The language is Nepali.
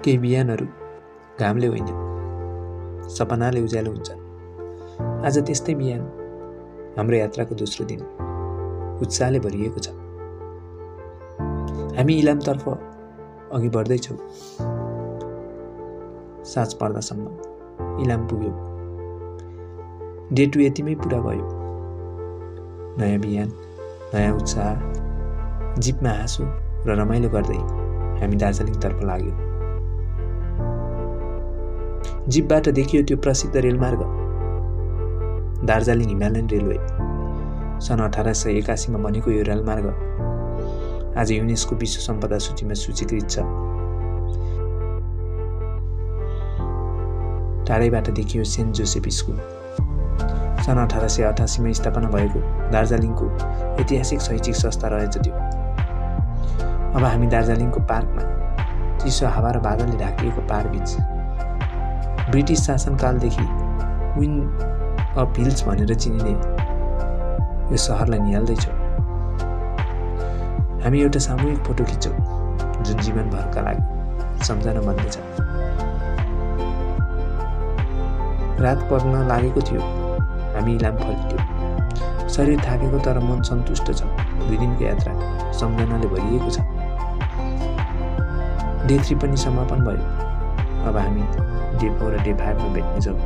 केही बिहानहरू घामले होइन सपनाले उज्यालो हुन्छन्। आज त्यस्तै बिहान हाम्रो यात्राको दोस्रो दिन उत्साहले भरिएको छ। हामी इलामतर्फ अघि बढ्दैछौँ। साँझ पर्दासम्म इलाम पुग्यौँ। डे 2 यतिमै पुरा भयो। नयाँ बिहान, नयाँ उत्साह, जिपमा हाँसो र रमाइलो गर्दै हामी दार्जिलिङतर्फ लाग्यौँ। जिपबाट देखियो त्यो प्रसिद्ध रेलमार्ग दार्जिलिङ हिमालयन रेलवे। सन् 1881 बनेको यो रेलमार्ग आज युनेस्को विश्व सम्पदा सूचीमा सूचीकृत छ। टाढैबाट देखियो सेन्ट जोसेफ स्कुल। सन् 1888 स्थापना भएको दार्जिलिङको ऐतिहासिक शैक्षिक संस्था रहेछ त्यो। अब हामी दार्जिलिङको पार्कमा चिसो हावा र बादलले ढाकिएको पारबीच ब्रिटिस शासनकालदेखि क्विन अफ हिल्स भनेर चिनिने यो सहरलाई निहाल्दैछौँ। हामी एउटा सामूहिक फोटो खिच्छौँ जुन जीवनभरका लागि सम्झना बन्नेछ। रात पर्न लागेको थियो। हामी इलाम फर्क्यौँ। शरीर थाकेको तर मन सन्तुष्ट छ। 2 दिनको यात्रा सम्झनाले भरिएको छ। डे 3 पनि समापन भयो। अब हामी डे 4 र डे 5 मा भेट्नेछौँ।